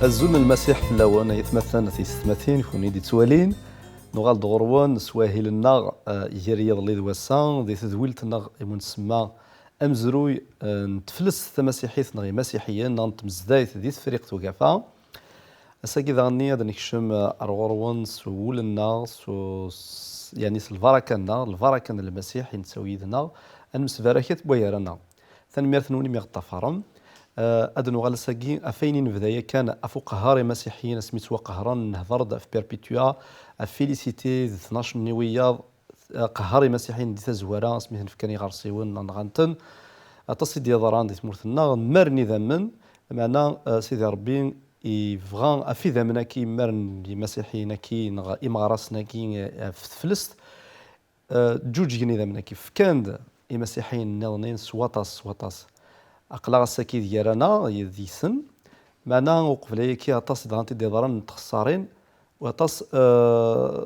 الزول المسيح في اللون يتمثل في ستماثين يكون دي توالين نغال دغروان سواهل النغ يجري يضلي دواسان دي تذويلت النغ يمون تسمى أمزروي نتفلس تمسيحيث نغي مسيحيين نتمزدايت دي فريق توقفا أساكي ذغني هذا نكشم أرغروان سوول النغ يعني الفركة الفركة المسيح ينتسوي النغ المسفركت بويرنا ثانميرث نوني ميغطفرم أدنو غالساكي أفينين في بداية كان أفو قهاري مسيحيين سميتو قهران نهضر في بيربيتوا أفيليسيتي 12 نيويا قهاري مسيحيين دي تزوارا سميتن فكاني غارسيون نغانتن أتصي دي ضران دي تمورتنا مرني ذمن معنا سيدي ربي يفغان أفي ذمناكي مرن مسيحييناكي نغا إمغارسناكي في فلست جوج جني ذمناكي فكاند مسيحيين نظنين سواطاس أقلا الساكي ديالنا يديسن معنا وقبل كي عطاس دانتي دي ضران تخسارين وعطاس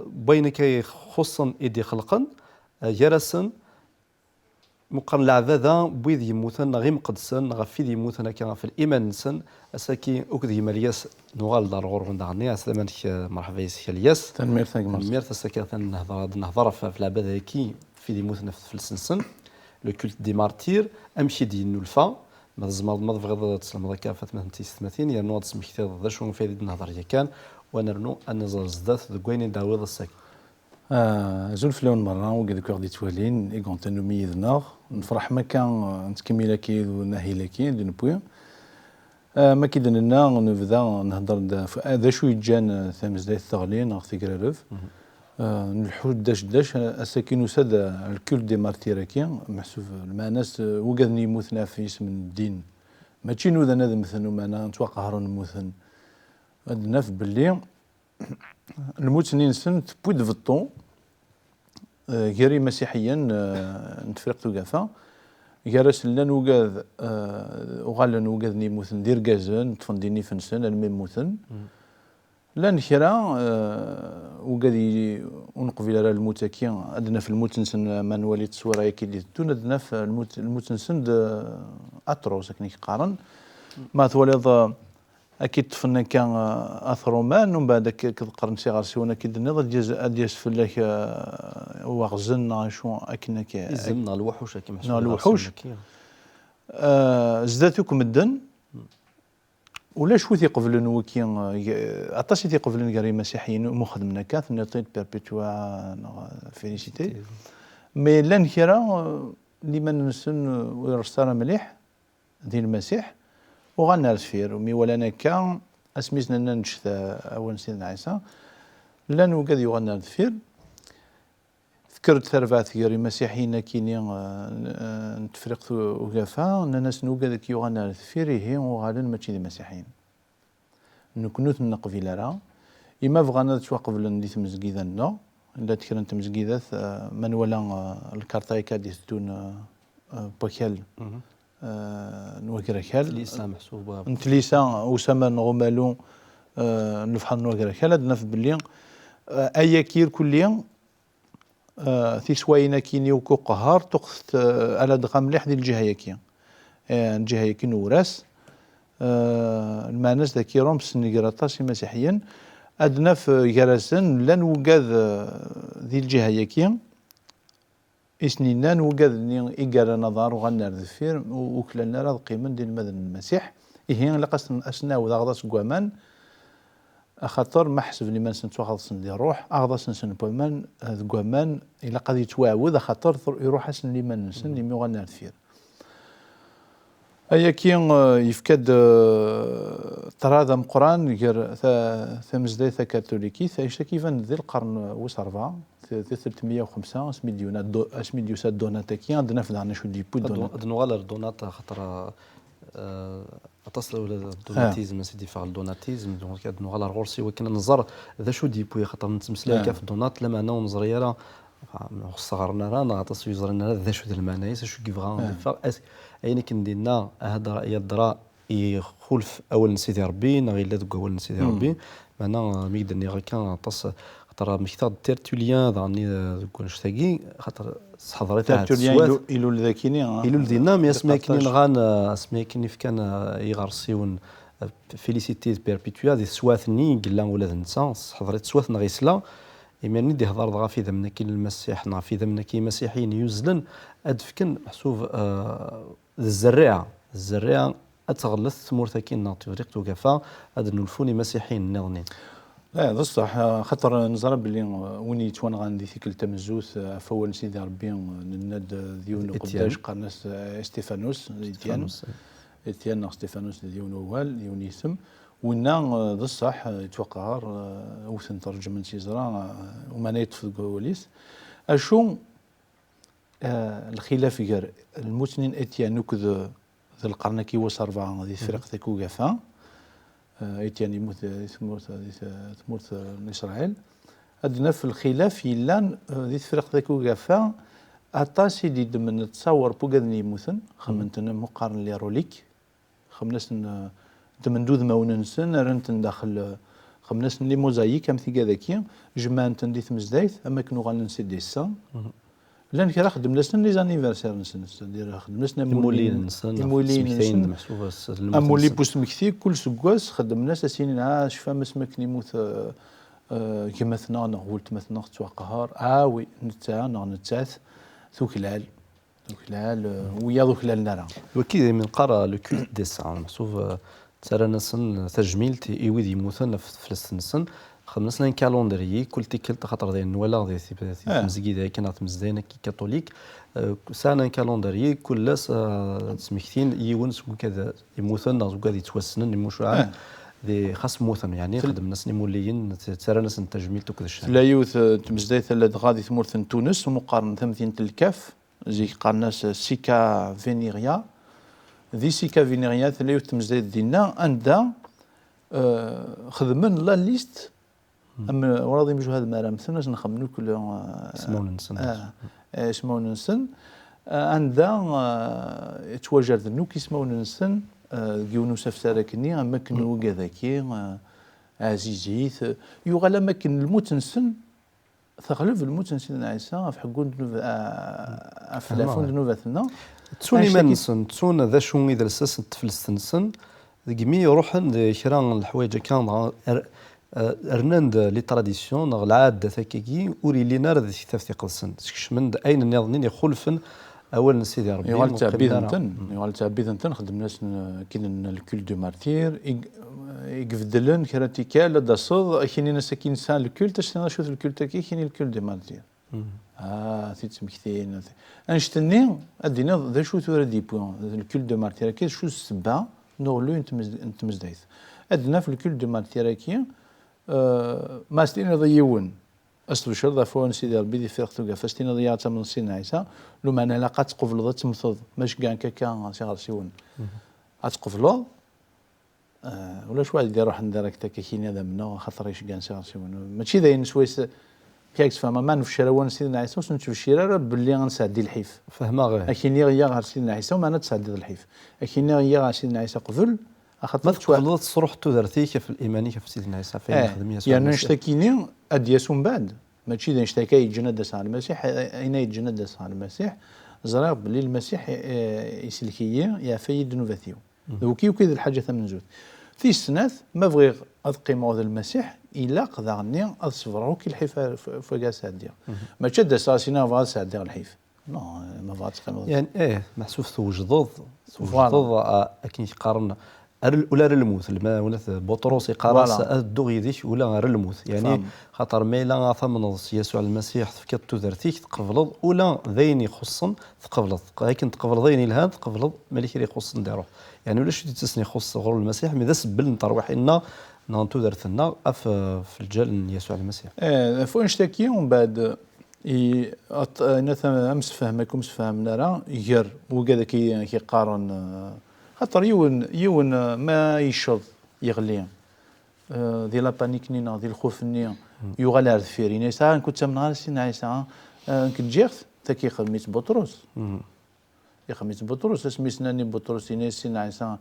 بين كي خصن إيدي خلقن جرسن مقارن العذاذا بويد يموتن غير مقدسن غفيد يموتن كان في الإيمان نسن أساكي أكد يمالياس نغال دار غور دعني أسلامك مرحبا يسي الياس تنمير تنمير تساكي نهضر في العباد هيكي في يموتن في السنسن لو كولت دي مارتير أمشي دي نولفا ما تبغيض تسلم كافة مثلا تيستماثين يا نوض سمكتي ضد شو فايدة نهضر كان ونرنو أن زدت ذكوين داوود الساك زول فلون مرة وقد كور دي توالين إيغونتن نميذ نار نفرح ما كان نتكمل كي ونهي لكي دي نبوي ما كي دنا نبدا نهضر هذا شو يجان ثامز داي الثغلين أختي كرارف نلحود داش الساكن وساد الكل دي مارتيراكي محسوب الماناس وقد نيموثنا في اسم الدين ماشي نوذا هذا مثلا معنا نتوقع هرون الموثن عندنا في باللي الموت نينسن تبود في الطون غيري مسيحيا نتفرق توقفا جالس لنا وقاذ وغالا وقاذ نيموثن دير كازن تفنديني فنسن الميم موثن لان كرا وقادي ونقفل على الموتاكي عندنا في الموتنسن مانوالي تصويره كي ديتون عندنا في الموتنسن اتروس كني قارن ما تولد اكيد تفنن كان اثرومان ومن بعد كقرن صغار سيونا كي دنيا دياس فلاك وغزن شو اكنك زلنا الوحوش كيما حسنا الوحوش زداتكم الدن ولا شو تيقبلن وكي عطاش تيقبلن كاري مسيحيين ومخدمنا كاث نطيت بيربيتوا فيليسيتي مي لان كرا اللي ما نسن ويرستار مليح دين المسيح وغنرس فير ومي ولا كان اسميسنا نشتا اول سيدنا عيسى لان وقاد يغنى فير فكرت ثرفات كاري مسيحيين كيني نتفرق وقفا الناس نوقاد كي يغنى فير هي وغالن ماشي دي مسيحيين نكنوت نقفيل راه إما بغانا توقفلن دي تمزكيدا نو لا تكرن تمزكيدات من ولا الكارتايكا ديستون بوكال نوكركال ليسا محسوبة انت ليسا أسامة نغمالو نفحل نوكركال هاد نف بلي أيا كير كليا في سواينا كيني وكو قهار تقصت على دغام مليح ديال الجهة يكي الجهة يكي نوراس المعناس ذاكي روم سنقراطاس مسيحيا أدنا في جراسن لن وقاذ ذي الجهة يكي إسنينان وقاذ إيقار نظار وغنى ذفير وكلنا راه قيمة ديال مدن المسيح إيه لقاس أسنا وضغطاس قوامان خاطر ما حسب لي ما نسنتو خاصن ديال الروح أغضاس نسن قوامان هذا قوامان إلا قد يتواعد خاطر يروح أسن لي ما نسن لي ميغنى ذفير أيا كي يفكد تراذا مقران غير ثمزداي كاثوليكي ثايشتا كيفان ذي القرن وس 4 305 اسمي ديوسات دوناتاكي عندنا في دارنا شو ديبو دونات دونات خاطر اتصل ولا الدوناتيزم سيدي فاغ الدوناتيزم دونك دونغالا غورسي ولكن نظر ذا شو ديبو خاطر نتمسلا كاف الدونات لما انا ونظريا صغرنا رانا عطاس يزرنا ذا شو ديال المعنايس شو كيفغا أين كندينا هذا رأي الدراء يخلف أول نسيدي ربي نغير لا دوك أول نسيدي ربي معنا ميقدر نيغا كان طاس خاطر مكتاب تيرتوليان ضعني دوك نشتاقي خاطر حضرت تيرتوليان إلو الذاكيني إلو الدينا مي اسمها كني نغان اسمها كني في كان يغرسيون فيليسيتي بيربيتوا دي سواثني قلا ولاد نتا حضرت سواثنا غيسلا إيماني دي هضر دغا في ذمنا كاين المسيح نا في ذمنا كاين مسيحيين يوزلن أدفكن محسوب الزريعة أتغلث ثمورتا كاين ناطوريق توقفا هاد نولفوني مسيحيين نظنين. لا هذا صح خاطر نزرى باللي وني توان غندي ثيك التمزوث فول سيدي ربي نناد ديون قداش قرناس استيفانوس إتيان ستيفانوس ديون وال ديون يسم ونا ذا الصح يتوقعر وثن ترجمة سيزرا وما نيتفق وليس أشو الخلاف غير المتنين إتيان نكذ ذا القرن كي وصل 4 ذي فرق ذاكو غافا إتيان يموت تموت إسرائيل أدنا في الخلاف يلان ذي فرق ذاكو غافا أطاسي دي دمن تصور بوغادني يموتن خمنتنا مقارن لي روليك خمناس دمن دوذ ماوننسن رنتن داخل خمناس لي موزايك ام ثي كذاكي جمانتن دي تمزدايت اما كنو غنسي ديسان لان كي خدم لسن لي زانيفرسير نسن دير خدم لسن مولين نسن مولين محسوبه مولي بوست مكثي كل سكواس خدم ناس سنين شفا مسمك نيموت كيما ثنا نغولت مثلا توقهار وي نتا نتاث ثوكلال ويا ذوكلال نرى وكذا من قرا لو كولت دي سان محسوب ترى نسن تجميل تي ويد يموتن في فلسطين خمسنا كالندري كل تيكل خاطر ديال ولا دي مزكيده كانت مزدينه كي كاثوليك سنه كالندري كل سمكتين يونس وكذا يموتن وكذا يتوسنن يمشوا دي خاص موثن يعني خدم ناس موليين ترى ناس تجميل وكذا الشيء لا يوث تمزداي ثلاث غادي ثمورثن تونس ومقارنه ثمثين الكاف زي قالناس سيكا فينيريا ذي سيكا فينيريا ثلاث يوث تمزداي دينا عندها خدمن لا ليست اما وراضي مجو هذا ما مثلا نخمنو كل اسمون نسن عندها تواجد نوك اسمون نسن كيونو سفساركني اما كنو كذاكي عزيزيث يغلى مكن المتنسن ثغلف المتنسن عيسى في حقون افلافون دنوفاتنا تسوني منسن تسون ذا شون اذا لسس فلسطين كمي يروحن كرا الحوايج كان ارناند لي تراديسيون العاده ثاكيكي وري لي نار ذي تفتي قلسن من اين النظنين يخلفن اول سيدي ربي يغال تعبيذنتن خدم ناس كاين الكول دو مارتير يقفدلن كراتيكا لدى صد كاين ناس كاين سان الكول تشتي شوف الكول تاكي كاين الكول دو مارتير تيتسمكتين انشتني ادينا ذا شو ثورة دي بوان الكول دو مارتير كي شو السبه نورلو انت مزدايث ادنا في الكول دو مارتير كي ما ستين ضيون أستبشر ذا فون سيدي ربي دي فرقتو فاستين ضيعتها من سين عيسى لو ما أنا لاقا تقفل ذا تمثض ماش كان كاكا صغار سيون أتقفلو ولا شو واحد يروح نديرك تاكاكين هذا منو خاطر ايش كان صغار سيون ماشي ذاين سويس كيكس فما ما نفشر وان سيدنا عيسى وسنت في الشراره باللي غنسعدي الحيف فهمها غير اكيني غيا غير سيدنا عيسى وما نتسعدي الحيف اكيني غيا غير سيدنا عيسى قفل ما تقبلت تصرح تدرتيك في الإيمانية في سيدنا عيسى فين خدم يسوع يعني نشتكيني أديسون بعد ماشي إذا نشتكي يتجند على المسيح أين يتجند على المسيح زرع بلي المسيح يسلكيه يا فيد نوفاتيو وكي وكذا الحاجة ثمن زود في السنات ما بغي أقيم هذا المسيح إلا قدرني أصبروا كي الحيف فوق سادية ما تشد ساسينا فاز سادية الحيف ما فاز يعني محسوس توجدض أكيد قارن ولا الموت لما ونث بطرس يقراص الدغي ذيك ولا الموت يعني خاطر ميلا ثمن يسوع المسيح فكت تذرتيك تقبلض ولا ذين يخصن تقبلض لكن تقبل ذين الهاد تقبلض مالك يخصن داروح يعني ولا شو تسني خص غير المسيح مي ذا سبل نتروح إنا نانتو درثنا في الجال يسوع المسيح فوق نشتكي ومن بعد امس فهمكم فهمنا راه يجر وكذا كي قارن خاطر يون ما يشرب يغلي ذي لا بانيك نينا ذي الخوف نينا يغلى الفيري نيسا كنت من نهار سين عيسى كنت جيخت تكي خميس بطرس يخميس بطرس اسمي ناني بطرس يناس سين عيسى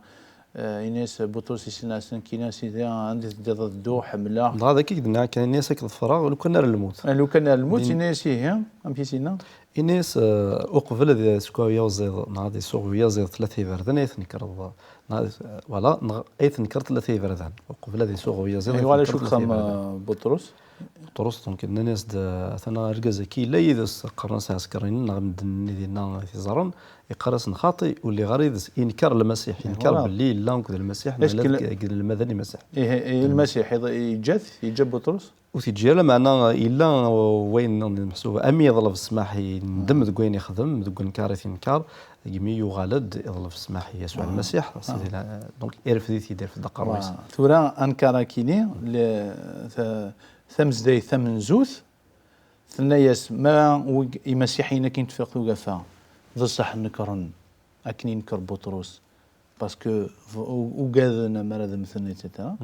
يناس بطرس سين عيسى كينا سيدي عندي الدو حمله هذا كي قلنا كان الناس هكذا الفراغ لو كان الموت لو كان الموت يناس هي ام في سينا إناس أقبل ذي سكويا وزيد نادي سوغيا زيد ثلاثة بردنا يثني كرضا فوالا ايت نكرت لا تيفردان وقبل هذه سوق ويا زيد ولا شو خصم بطرس طرس دونك الناس ثنا ركزكي لا يدس قرنس عسكريين نغم دني ديالنا في زرن يقرس نخاطي واللي غريض ينكر المسيح ينكر باللي لا نكذا المسيح المدني مسيح المسيح يجاب بطرس وتيجي معنا الا وين محسوبه امي يظل في السماح ندم ذكوين يخدم ذكوين كارث ينكر يمي يغالد يظل في السماح يسوع المسيح دونك يرفد يدير في الدقه الرئيسيه ثورا انكر كيني ثمز داي ثمن زوث ثناياس ما المسيحيين كاين تفيقوا كافا بصح نكرن اكني نكر بطرس باسكو وكادنا مرض مثلني تاع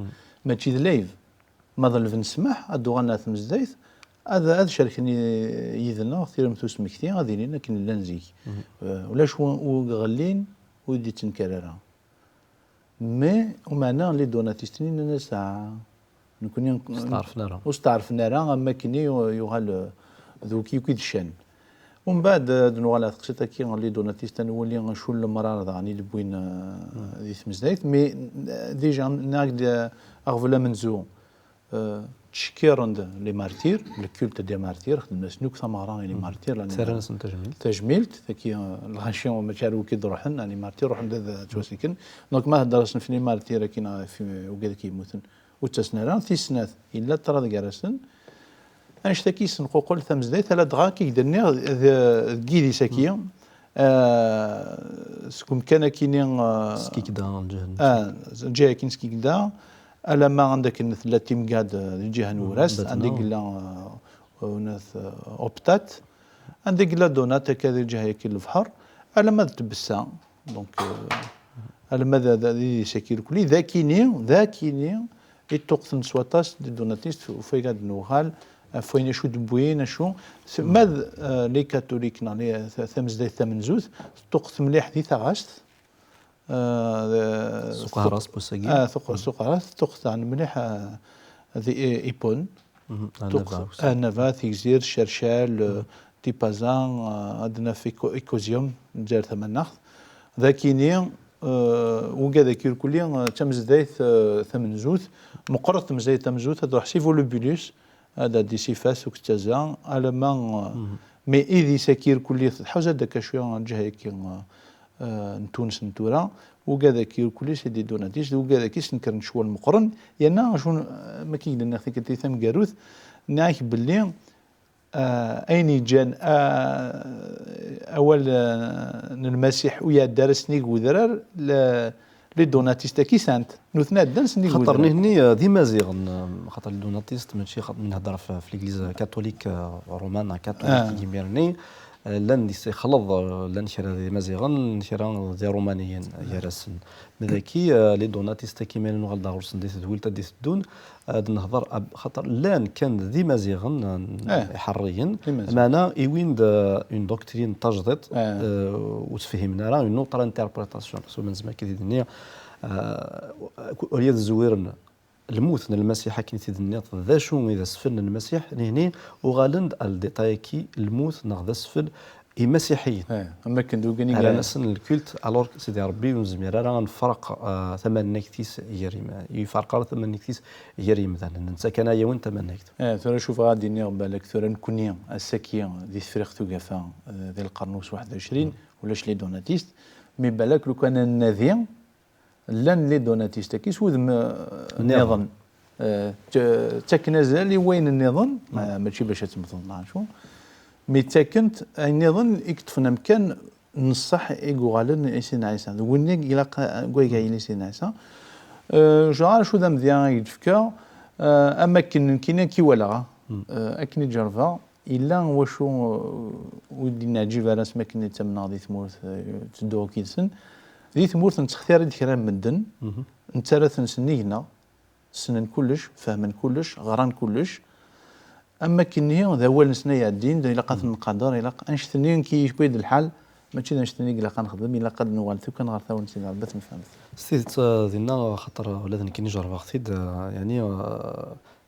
ماشي لايف ما ظل نسمح ادوغنا ثمز دايث هذا شاركني يذنا كثير متوس مكتي غادي لنا كاين لا نزيك ولاش وغلين ودي تنكررها مي ومعنا لي دوناتيستين الناس نكون استعرفنا راه اما كني يغال ذوكي كيد الشان ومن بعد نوغال تقصيت كي لي دوناتيست نولي شو المرار راني دبوين ذي ثمزدايت مي ديجا ناقد اغفلا منزو تشكيرند لي مارتير الكولت دي مارتير خدمنا سنوك ثمارا لي مارتير لان تجميلت كي الغاشيون ما تشارو كي روحن يعني مارتير روح ندذ توسيكن دونك ما درسنا في لي مارتير كينا في وكذا كيموتن وتسنران في سنات الا ترى كارسن انشتكي سنقول ثمزداي ثلاث دغا كي درني كيدي ساكيه سكم كان كاينين سكيكدا الجهه جاي كاين سكيكدا الا ما عندك ثلاث مقاد الجهه نوراس عندك لا وناث اوبتات عندك لا دونات كذا جهه كي البحر الا ما تبسا دونك الا ماذا ذي سكير كلي ذاكيني يتوقفن سواتاس دي دوناتيست وفي قاد نوغال فين شو دبوين شو ماذ لي كاثوليك ناني ثمزداي ثمن زوز توقف مليح دي ثاغاست سوق راس بوساكي سوق راس توقف عن مليح ذي ايبون نافا تيزير شرشال تيبازان عندنا في ايكوزيوم نجار ثمن ناخذ ذاكيني وكذا كير كليا تمزدايت ثمن زوث مقرر تمزدايت ثمن زوث هذا حسيفو لوبوليس هذا دي سيفاس وكتازا على ما مي ايدي سكير كليا حوزه داك شويه جهه كي نتونس نتورا وكذا كير كليا سيدي دوناتيس وكذا كيس نكر شويه المقرن يانا شو ما كاين لنا في كتي ثم كاروث نايك باللي اين جان اول المسيح ويا درسني ودرر لي دوناتيست كي سانت نوثنا درسني خاطرني هني ديما زيغن خاطر الدوناتيست ماشي خاطر نهضر في الإغليز كاثوليك رومان كاثوليك يميرني لان خلط لان شرا ديما زيغن شرا دي رومانيين يرسن مذاكي لي دوناتيست كيما نغلط غرسن دي تدويلتا دي الدون نهضر خاطر لان كان ديما زيغن حريين معنا ايوين اون دوكترين تجدد وتفهمنا راه اون اوتر انتربريتاسيون سو من زمان كي الدنيا وليد الزويرن الموت المسيح كي تدنيا ذا شو اذا سفلنا المسيح هنا وغالند الديتاي كي الموت نغدا سفل مسيحيين اما كندو كاني على ناس الكولت الوغ سيدي ربي ونزمير راه نفرق ثمن نكتيس يريم يفرق ثمن نكتيس يريم مثلا انت كان يا وانت من نكت ترى شوف غادي نير بالك ترى نكوني السكيه دي فريق توقفا ذي القرنوس 21 ولاش لي دوناتيست مي بالك لو كان النذي لان لي دوناتيست كيس وذم النظام تكنزل لي وين النظام ماشي باش تمثل شو مي تاكنت النظام يكتفنا مكان نصح يقولن إنسان عيسى وني إلى قوي إنسان عيسى جار شو ذم ذيان يدفكا أما كنا كي ولا أكني جرفا إلا وشو ودينا جيفا راس ما كنا تمنا ذي ثمورث تدو كيسن ذي ثمورث نتختار الكلام من دن نترث نسنينا سنن كلش فهمن كلش غران كلش اما كني ذا اول سنه الدين الى قات نقدر الى انشتني كي يشبيد الحال ماشي نشتني الى قنخدم الى قد نوالتو كنغرثا ونسي بث نفهم سيت دينا خاطر ولادنا كي نجرب اختي يعني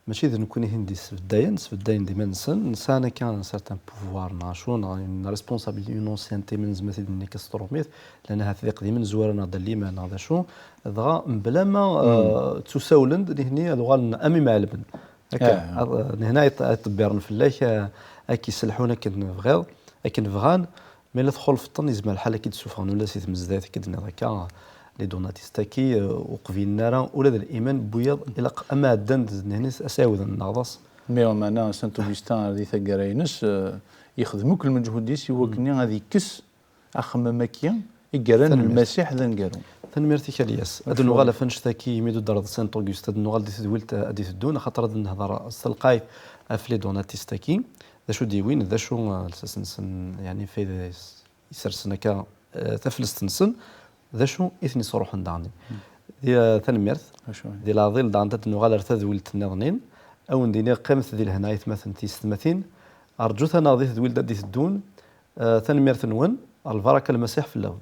ماشي إذا نكون هندي سبداين ديما نسان كان سارتان بوفوار ناشون اون ريسبونسابيلتي اون انسيانتي من زمات دني كستروميت لان هذا قديما زوارنا هذا اللي ما هذا شو دغا بلا ما تساولند هنا لغال امي معلبن هكا هنا يطبيرن فلاك اكي يسلحونا كنبغيو كنبغان مي لا تدخل في الطن يزمل الحال كي تسوفون ولا سيت مزدات كدنا هكا لي دوناتيستاكي وقفين نارا ولا الايمان بويض الى اما دند هنيس اساود النغضص مي معنا سانت اوغسطان هذه ثقراينس يخدموا كل مجهود ديس يوكني غادي يكس اخما ماكيا يقران المسيح ذا نقارو تنميرتي كالياس هذا النغال فنشتاكي يميدو دار سانت اوغسطان النغال دي تدولت ادي تدون خاطر نهضر السلقاي في لي دوناتيستاكي ذا شو ديوين ذا شو سن يعني في يسرسنا كا تفلستنسن ذا شو إثني صروح دعني دي تنميرث دي لا ظل دان تنغال ارتد ولت النظنين او نديني قيمت ذي الهناية مثلا تيستمثين أرجوثنا ذي ولد دي الدون تنميرث نون البركة المسيح في اللون